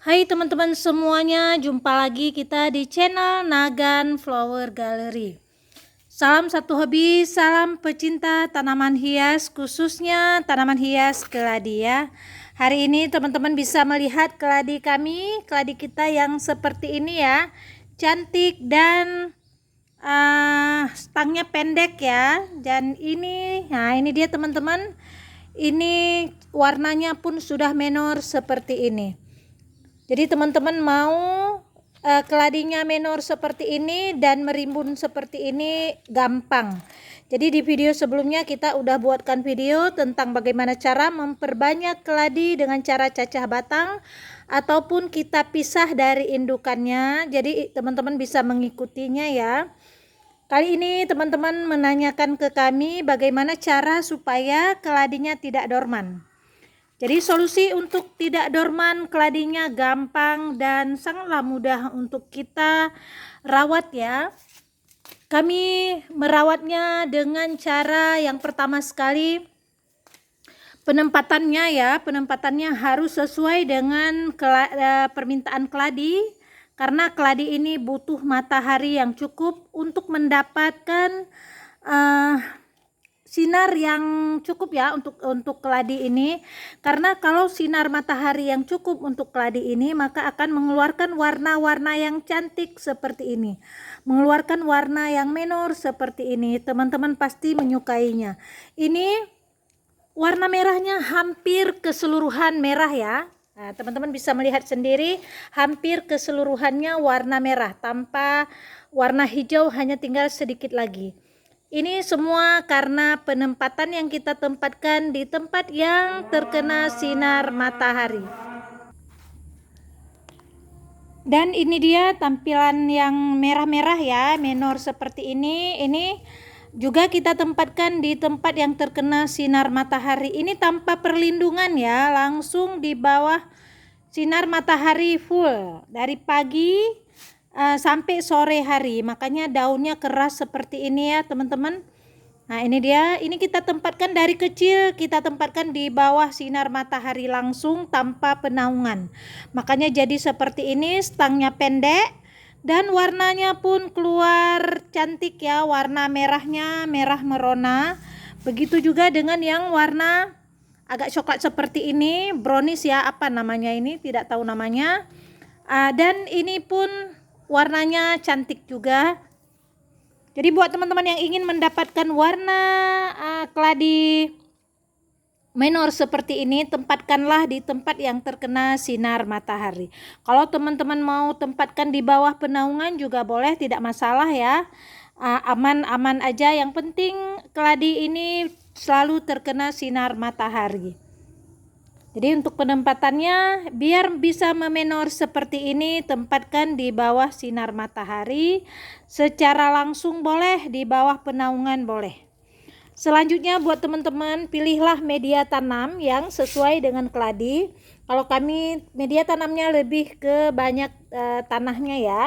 Hai teman-teman semuanya, jumpa lagi kita di channel Nagan Flower Gallery. Salam satu hobi, salam pecinta tanaman hias, khususnya tanaman hias keladi ya. Hari ini teman-teman bisa melihat keladi kami, keladi kita yang seperti ini ya. Cantik dan stangnya pendek ya. Dan ini, nah ini dia teman-teman. Ini warnanya pun sudah menor seperti ini. Jadi teman-teman mau keladinya menor seperti ini dan merimbun seperti ini gampang. Jadi di video sebelumnya kita udah buatkan video tentang bagaimana cara memperbanyak keladi dengan cara cacah batang ataupun kita pisah dari indukannya. Jadi teman-teman bisa mengikutinya ya. Kali ini teman-teman menanyakan ke kami bagaimana cara supaya keladinya tidak dorman. Jadi solusi untuk tidak dorman keladinya gampang dan sangatlah mudah untuk kita rawat ya. Kami merawatnya dengan cara yang pertama sekali penempatannya ya. Penempatannya harus sesuai dengan permintaan keladi. Karena keladi ini butuh matahari yang cukup untuk mendapatkan sinar yang cukup ya untuk keladi ini. Karena kalau sinar matahari yang cukup untuk keladi ini maka akan mengeluarkan warna-warna yang cantik seperti ini, mengeluarkan warna yang menor seperti ini. Teman-teman pasti menyukainya. Ini warna merahnya hampir keseluruhan merah ya. Nah, teman-teman bisa melihat sendiri hampir keseluruhannya warna merah, tanpa warna hijau hanya tinggal sedikit lagi. Ini semua karena penempatan yang kita tempatkan di tempat yang terkena sinar matahari. Dan ini dia tampilan yang merah-merah ya, menor seperti ini. Ini juga kita tempatkan di tempat yang terkena sinar matahari. Ini tanpa perlindungan ya, langsung di bawah sinar matahari full dari pagi sampai sore hari. Makanya daunnya keras seperti ini ya teman-teman. Nah ini dia, ini kita tempatkan dari kecil, kita tempatkan di bawah sinar matahari langsung tanpa penaungan. Makanya jadi seperti ini, stangnya pendek dan warnanya pun keluar cantik ya. Warna merahnya merah merona. Begitu juga dengan yang warna agak coklat seperti ini, brownies ya, apa namanya ini, tidak tahu namanya. Dan ini pun warnanya cantik juga. Jadi buat teman-teman yang ingin mendapatkan warna keladi menor seperti ini, tempatkanlah di tempat yang terkena sinar matahari. Kalau teman-teman mau tempatkan di bawah penaungan juga boleh, tidak masalah ya. Aman-aman aja, yang penting keladi ini selalu terkena sinar matahari. Jadi untuk penempatannya biar bisa memenor seperti ini, tempatkan di bawah sinar matahari, secara langsung boleh, di bawah penaungan boleh. Selanjutnya buat teman-teman, pilihlah media tanam yang sesuai dengan keladi. Kalau kami media tanamnya lebih ke banyak tanahnya ya.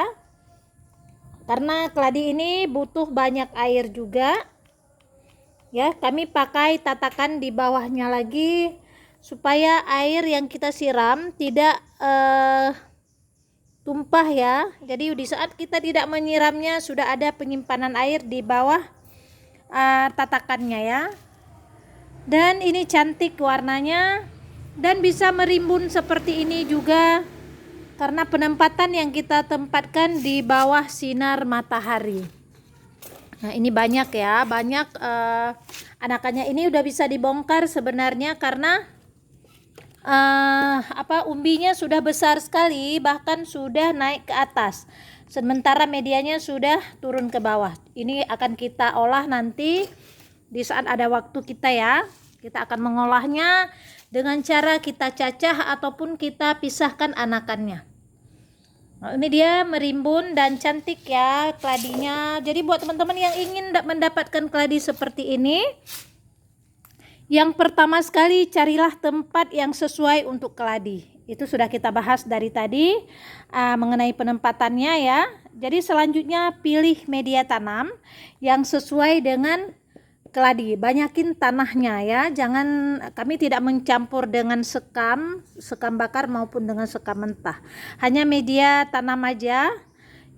Karena keladi ini butuh banyak air juga. Ya, kami pakai tatakan di bawahnya lagi supaya air yang kita siram tidak tumpah ya. Jadi di saat kita tidak menyiramnya sudah ada penyimpanan air di bawah tatakannya ya. Dan ini cantik warnanya dan bisa merimbun seperti ini juga karena penempatan yang kita tempatkan di bawah sinar matahari. Nah ini banyak ya, banyak anakannya. Ini udah bisa dibongkar sebenarnya karena umbinya sudah besar sekali, bahkan sudah naik ke atas, sementara medianya sudah turun ke bawah. Ini akan kita olah nanti di saat ada waktu kita ya. Kita akan mengolahnya dengan cara kita cacah ataupun kita pisahkan anakannya. Nah, ini dia merimbun dan cantik ya keladinya. Jadi buat teman-teman yang ingin mendapatkan keladi seperti ini, yang pertama sekali carilah tempat yang sesuai untuk keladi. Itu sudah kita bahas dari tadi mengenai penempatannya ya. Jadi selanjutnya pilih media tanam yang sesuai dengan keladi, banyakin tanahnya ya. Jangan, kami tidak mencampur dengan sekam bakar maupun dengan sekam mentah. Hanya media tanam aja.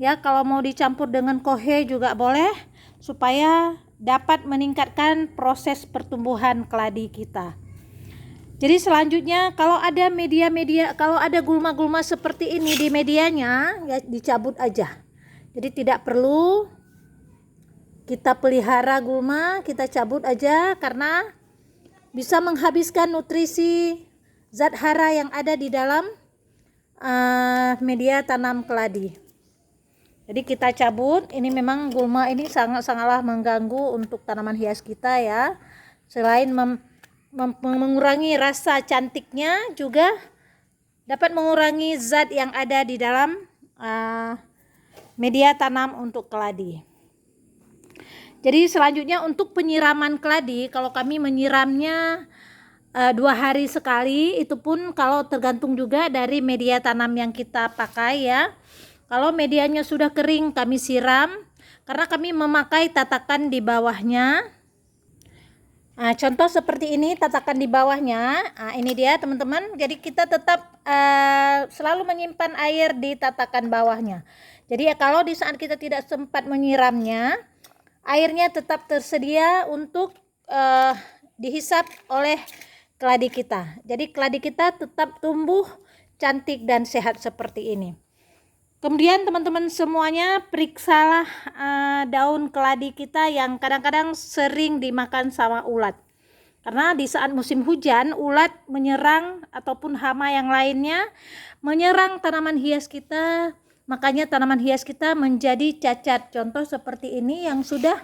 Ya, kalau mau dicampur dengan kohe juga boleh supaya dapat meningkatkan proses pertumbuhan keladi kita. Jadi selanjutnya kalau ada kalau ada gulma-gulma seperti ini di medianya, ya dicabut aja. Jadi tidak perlu kita pelihara gulma, kita cabut aja karena bisa menghabiskan nutrisi zat hara yang ada di dalam media tanam keladi. Jadi kita cabut. Ini memang gulma ini sangatlah mengganggu untuk tanaman hias kita ya. Selain mengurangi rasa cantiknya, juga dapat mengurangi zat yang ada di dalam media tanam untuk keladi. Jadi selanjutnya untuk penyiraman keladi, kalau kami menyiramnya 2 hari sekali, itu pun kalau tergantung juga dari media tanam yang kita pakai ya. Kalau medianya sudah kering kami siram, karena kami memakai tatakan di bawahnya. Nah, contoh seperti ini tatakan di bawahnya. Nah, ini dia teman-teman. Jadi kita tetap selalu menyimpan air di tatakan bawahnya. Jadi kalau di saat kita tidak sempat menyiramnya, airnya tetap tersedia untuk dihisap oleh keladi kita. Jadi keladi kita tetap tumbuh cantik dan sehat seperti ini. Kemudian teman-teman semuanya, periksalah daun keladi kita yang kadang-kadang sering dimakan sama ulat. Karena di saat musim hujan, ulat menyerang ataupun hama yang lainnya menyerang tanaman hias kita. Makanya tanaman hias kita menjadi cacat. Contoh seperti ini yang sudah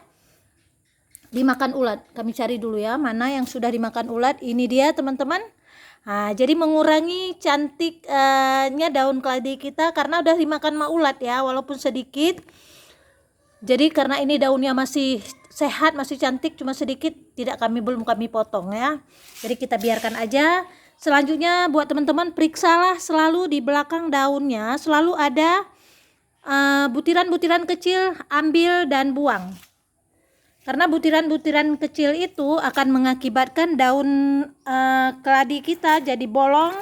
dimakan ulat. Kami cari dulu ya, mana yang sudah dimakan ulat. Ini dia teman-teman. Nah, jadi mengurangi cantiknya daun keladi kita karena udah dimakan sama ulat ya, walaupun sedikit. Jadi karena ini daunnya masih sehat, masih cantik, cuma sedikit, belum kami potong ya. Jadi kita biarkan aja. Selanjutnya buat teman-teman, periksalah selalu di belakang daunnya selalu ada butiran-butiran kecil, ambil dan buang. Karena butiran-butiran kecil itu akan mengakibatkan daun keladi kita jadi bolong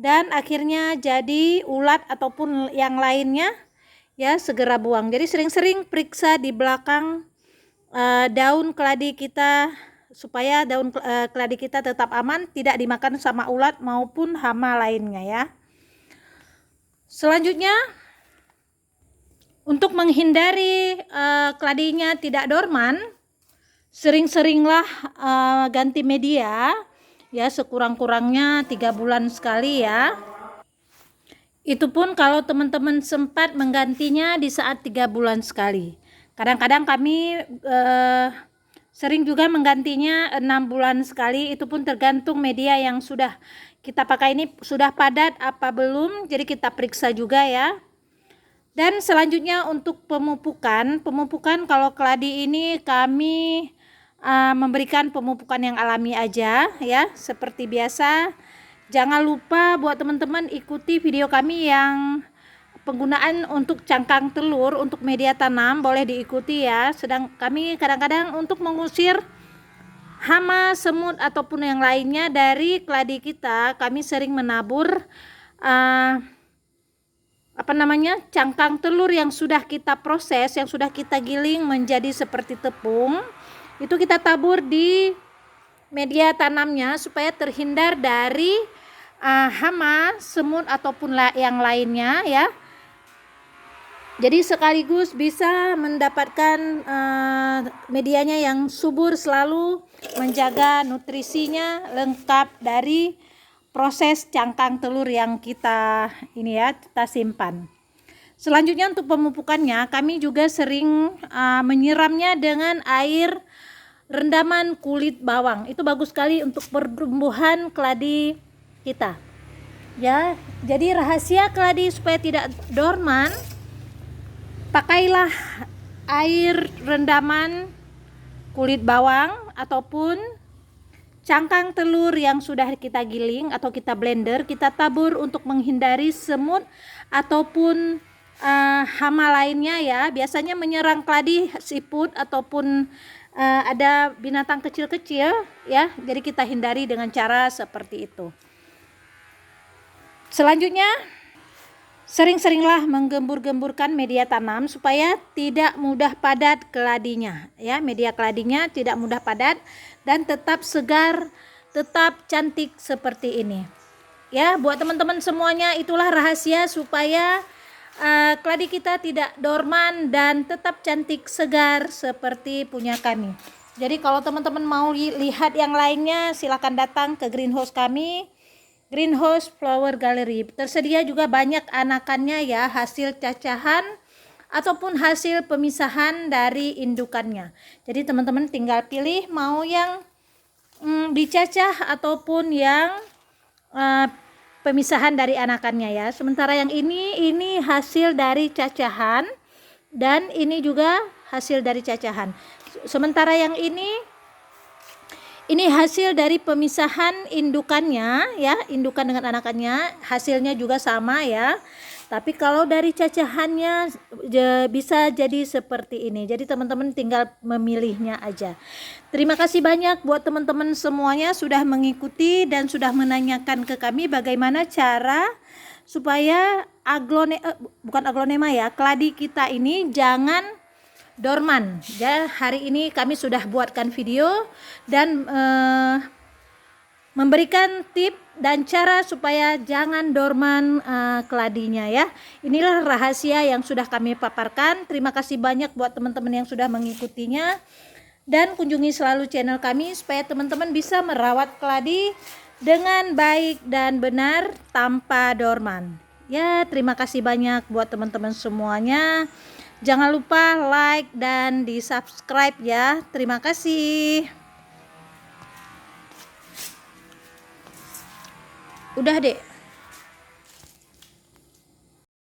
dan akhirnya jadi ulat ataupun yang lainnya ya, segera buang. Jadi sering-sering periksa di belakang daun keladi kita supaya daun keladi kita tetap aman, tidak dimakan sama ulat maupun hama lainnya ya. Selanjutnya, untuk menghindari keladinya tidak dorman, sering-seringlah ganti media ya, sekurang-kurangnya 3 bulan sekali ya. Itu pun kalau teman-teman sempat menggantinya di saat 3 bulan sekali. Kadang-kadang kami sering juga menggantinya 6 bulan sekali. Itu pun tergantung media yang sudah kita pakai ini sudah padat apa belum. Jadi kita periksa juga ya. Dan selanjutnya untuk pemupukan kalau keladi ini kami memberikan pemupukan yang alami aja ya, seperti biasa. Jangan lupa buat teman-teman ikuti video kami yang penggunaan untuk cangkang telur untuk media tanam, boleh diikuti ya. Sedang kami kadang-kadang untuk mengusir hama, semut ataupun yang lainnya dari keladi kita, kami sering menabur cangkang telur yang sudah kita proses, yang sudah kita giling menjadi seperti tepung. Itu kita tabur di media tanamnya supaya terhindar dari hama, semut ataupun yang lainnya ya. Jadi sekaligus bisa mendapatkan medianya yang subur, selalu menjaga nutrisinya lengkap dari proses cangkang telur yang kita simpan. Selanjutnya untuk pemupukannya, kami juga sering menyiramnya dengan air rendaman kulit bawang. Itu bagus sekali untuk pertumbuhan keladi kita. Ya, jadi rahasia keladi supaya tidak dorman, pakailah air rendaman kulit bawang ataupun cangkang telur yang sudah kita giling atau kita blender, kita tabur untuk menghindari semut ataupun hama lainnya ya. Biasanya menyerang keladi siput ataupun ada binatang kecil-kecil ya. Jadi kita hindari dengan cara seperti itu. Selanjutnya, sering-seringlah menggembur-gemburkan media tanam supaya tidak mudah padat keladinya ya. Media keladinya tidak mudah padat dan tetap segar, tetap cantik seperti ini. Ya, buat teman-teman semuanya, itulah rahasia supaya keladi kita tidak dorman dan tetap cantik segar seperti punya kami. Jadi kalau teman-teman mau lihat yang lainnya, silakan datang ke greenhouse kami, Greenhouse Flower Gallery. Tersedia juga banyak anakannya ya, hasil cacahan ataupun hasil pemisahan dari indukannya. Jadi teman-teman tinggal pilih mau yang dicacah ataupun yang pemisahan dari anakannya ya. Sementara yang ini hasil dari cacahan dan ini juga hasil dari cacahan. Sementara yang ini hasil dari pemisahan indukannya ya, indukan dengan anakannya hasilnya juga sama ya. Tapi kalau dari cacahannya bisa jadi seperti ini. Jadi teman-teman tinggal memilihnya aja. Terima kasih banyak buat teman-teman semuanya sudah mengikuti dan sudah menanyakan ke kami bagaimana cara supaya aglonema ya, keladi kita ini jangan dorman. Ya, hari ini kami sudah buatkan video dan memberikan tip dan cara supaya jangan dorman keladinya ya. Inilah rahasia yang sudah kami paparkan. Terima kasih banyak buat teman-teman yang sudah mengikutinya, dan kunjungi selalu channel kami supaya teman-teman bisa merawat keladi dengan baik dan benar tanpa dorman. Ya, terima kasih banyak buat teman-teman semuanya. Jangan lupa like dan di subscribe ya. Terima kasih. Udah deh.